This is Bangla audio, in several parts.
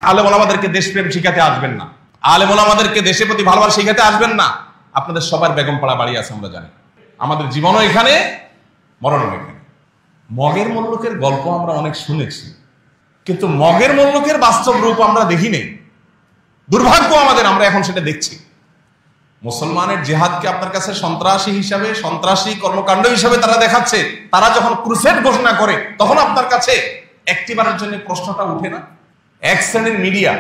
আলেম ওলামাদেরকে দেশপ্রেম শিখাতে আসবেন না, আলেম ওলামাদেরকে দেশের প্রতি ভালোবাসা শিখাতে আসবেন না। আপনাদের সবার বেগমপাড়া বাড়ি আছে, আমরা জানি। আমাদের জীবনও এখানে, মরণও এখানে। মগের মোল্লুকের গল্প আমরা অনেক শুনেছি, কিন্তু মগের মোল্লুকের বাস্তব রূপ আমরা দেখি নেই। দুর্ভাগ্য আমাদের, আমরা এখন সেটা দেখছি। মুসলমানের জিহাদকে আপনার কাছে সন্ত্রাসী হিসাবে, সন্ত্রাসী কর্মকাণ্ড হিসাবে তারা দেখাচ্ছে। তারা যখন ক্রুসেড ঘোষণা করে তখন আপনার কাছে একটিবারের জন্য প্রশ্নটা উঠে না? এক শ্রেণীর মিডিয়া,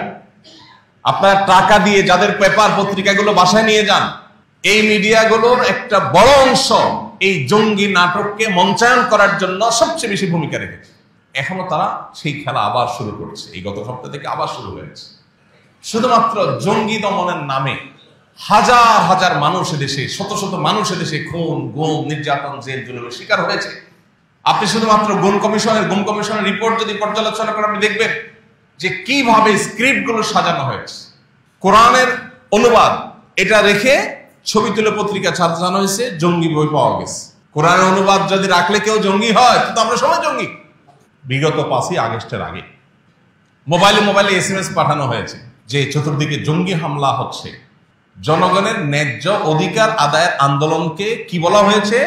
আপনার টাকা দিয়ে যাদের পেপার পত্রিকাগুলো বাসায় নিয়ে যান, এই মিডিয়াগুলোর একটা বড় অংশ এই জঙ্গি নাটককে মঞ্চায়ন করার জন্য সবচেয়ে বেশি ভূমিকা রেখেছে। এখনো তারা সেই খেলা আবার শুরু করছে, এই গত সপ্তাহ থেকে আবার শুরু হয়েছে। শুধুমাত্র জঙ্গি দমনের নামে হাজার হাজার মানুষ দেশে, শত শত মানুষ দেশে খুন, গুম, নির্যাতন, জেল জুলুমের শিকার হয়েছে। আপনি শুধুমাত্র গুম কমিশনের রিপোর্ট যদি পর্যালোচনা করেন, আপনি দেখবেন যে কিভাবে স্ক্রিপ্ট গুলো সাজানো হয়েছে। কোরআনের অনুবাদ এটা রেখে ছবি তুলে পত্রিকা ছাপানো হয়েছে, জঙ্গি বই পাওয়া গেছে। কোরআনের অনুবাদ যদি রাখলে কেউ জঙ্গি হয়, তো আমরা সবাই জঙ্গি। বিগত 5ই আগস্টের আগে মোবাইলে SMS পাঠানো হয়েছে যে চতুর্দিকে জঙ্গি হামলা হচ্ছে। জনগণের ন্যায্য অধিকার আদায়ের আন্দোলনকে কি বলা হয়েছে?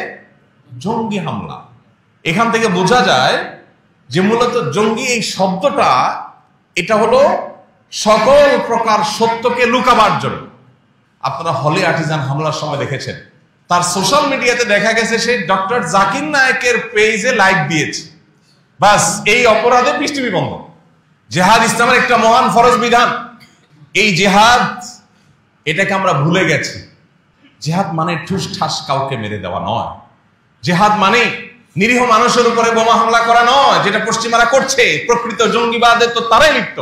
জঙ্গি হামলা। এখান থেকে বোঝা যায় যে মূলত জঙ্গি এই শব্দটা, এটা হলো সকল প্রকার সত্যকে লুকাবার জন্য। আপনারা হলে আর্টিজান হামলার সময় দেখেছেন, তার সোশ্যাল মিডিয়াতে দেখা গেছে সে ডক্টর জাকির নায়েকের পেজে লাইক দিয়েছে, বাস এই অপরাধে পৃষ্ঠবি বন্ধ। জেহাদ ইসলামের একটা মহান ফরজ বিধান। এই জেহাদ, এটাকে আমরা ভুলে গেছি। জেহাদ মানে ঠুস ঠাস কাউকে মেরে দেওয়া নয়। জেহাদ মানে নিরীহ মানুষের উপরে বোমা হামলা করা নয়, যেটা পশ্চিমারা করছে। প্রকৃত জঙ্গিবাদে তো তারাই লিপ্ত।